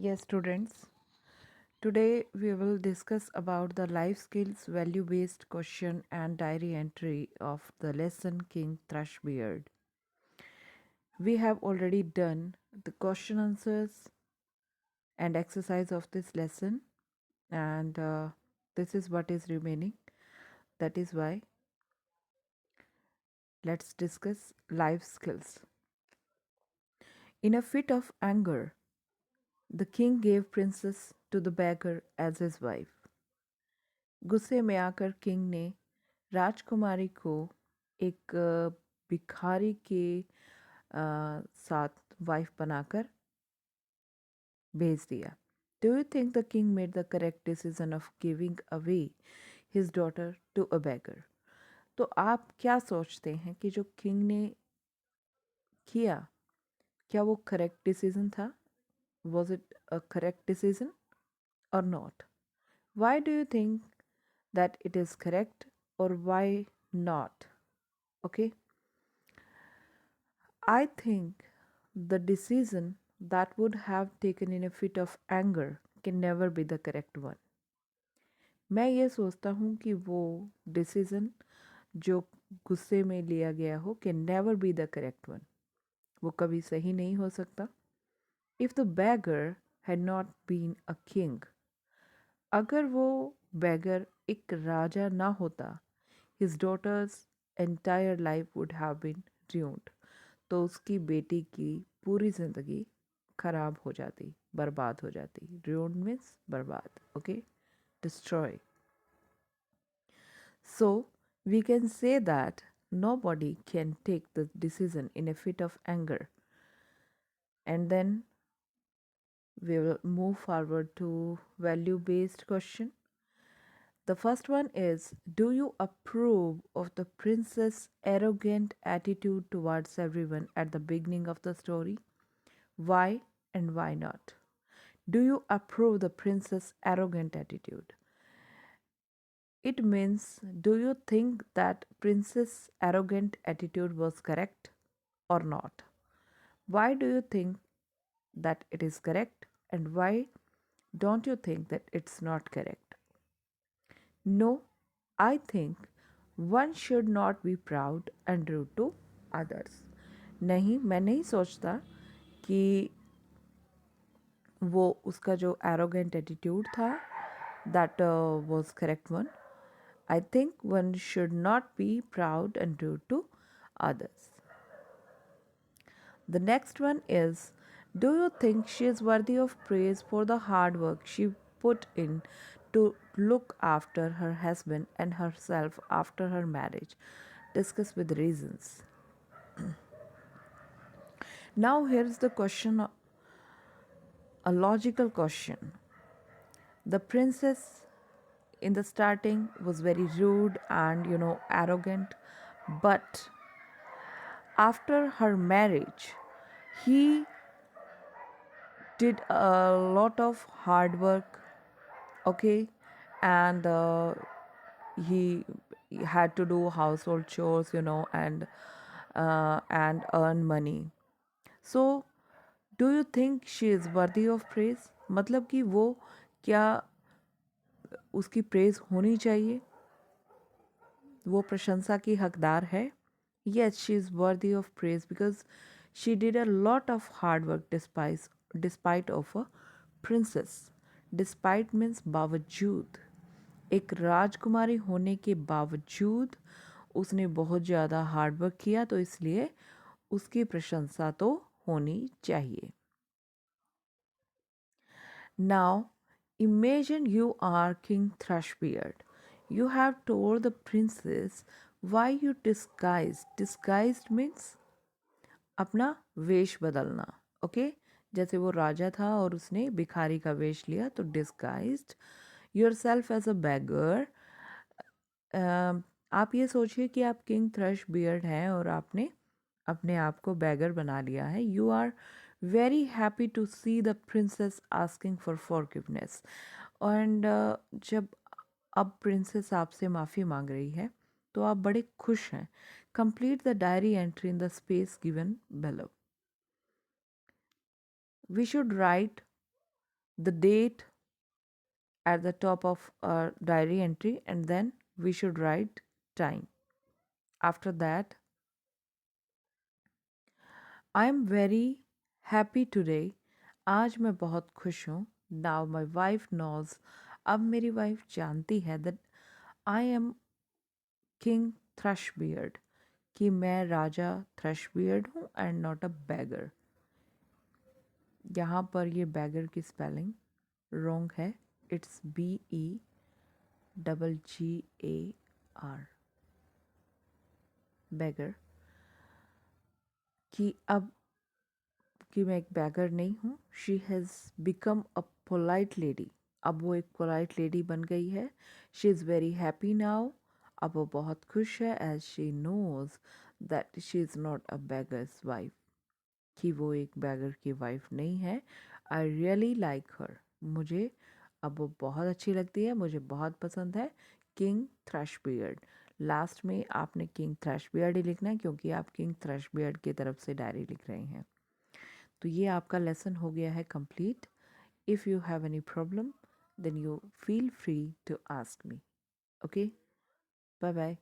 Yes, students. Today we will discuss about the life skills value-based question and diary entry of the lesson King Thrushbeard. We have already done the question answers and exercise of this lesson, and this is what is remaining. That is why let's discuss life skills. In a fit of anger, the king gave princess to the beggar as his wife. गुस्से में आकर king ने राजकुमारी को एक भिखारी के साथ wife बनाकर भेज दिया. Do you think the king made the correct decision of giving away his daughter to a beggar? तो आप क्या सोचते हैं कि जो किंग ने किया, क्या वो करेक्ट डिसीजन था? Was it a correct decision और not? Why do you think that it is correct, or why not? Okay, I think the decision that would have taken in a fit of anger can never be the correct one. मैं ये सोचता हूँ कि वो decision जो गुस्से में लिया गया हो can never be the correct one. वो कभी सही नहीं हो सकता. If the beggar had not been a king, अगर वो बैगर एक राजा ना होता, his daughter's entire life would have been ruined. तो उसकी बेटी की पूरी ज़िंदगी खराब हो जाती, बर्बाद हो जाती. ruined means बर्बाद. Okay, destroy. So we can say that nobody can take the decision in a fit of anger. And then we will move forward to value based question. The first one is, do you approve of the prince's arrogant attitude towards everyone at the beginning of the story? Why and why not? Do you approve the prince's arrogant attitude? It means, do you think that prince's arrogant attitude was correct or not? Why do you think that it is correct, and why don't you think that it's not correct? No, I think one should not be proud and rude to others. नहीं, मैं नहीं सोचता कि वो उसका जो arrogant attitude था that was correct one. I think one should not be proud and rude to others. The next one is, do you think she is worthy of praise for the hard work she put in to look after her husband and herself after her marriage? Discuss with reasons. Now, here's the question, a logical question. The princess in the starting was very rude and, arrogant, but after her marriage, he did a lot of hard work, okay, and he had to do household chores, and earn money. So do you think she is worthy of praise? मतलब कि वो क्या उसकी praise होनी चाहिए, वो प्रशंसा की हकदार है? Yes, she is worthy of praise because she did a lot of hard work despite of a princess. Despite means बावजूद. एक राजकुमारी होने के बावजूद उसने बहुत ज़्यादा हार्ड वर्क किया, तो इसलिए उसकी प्रशंसा तो होनी चाहिए. Now, imagine you are King Thrushbeard. You have told the princess why you disguised. Disguised means अपना वेश बदलना. ओके, जैसे वो राजा था और उसने भिखारी का वेश लिया, तो disguised yourself as a beggar. आप ये सोचिए कि आप किंग थ्रश बियर्ड हैं और आपने अपने आप को बैगर बना लिया है. You are very happy to see the princess asking for forgiveness. And जब अब प्रिंसेस आपसे माफ़ी मांग रही है, तो आप बड़े खुश हैं. Complete the diary entry in the space given below. We should write the date at the top of our diary entry, and then we should write time. After that, I am very happy today. आज मैं बहुत खुश हूँ. Now my wife knows. अब मेरी wife जानती है that I am King Thrushbeard, कि मैं राजा थ्रशबियर्ड हूँ एंड नॉट अ बैगर. यहाँ पर ये बैगर की स्पेलिंग रॉन्ग है. It's BEGGAR, beggar. कि अब कि मैं एक बैगर नहीं हूँ. She has become a polite lady. अब वो एक पोलाइट लेडी बन गई है. She is very happy now. अब वो बहुत खुश है as she knows that she is not a beggar's wife, कि वो एक बैगर की वाइफ नहीं है. I really like her. मुझे अब वो बहुत अच्छी लगती है. मुझे बहुत पसंद है. किंग थ्रशबियर्ड. लास्ट में आपने किंग थ्रशबियर्ड ही लिखना है क्योंकि आप किंग थ्रशबियर्ड की तरफ से डायरी लिख रहे हैं. तो ये आपका लेसन हो गया है complete. If you have any problem then you feel free to ask me. Okay, bye bye.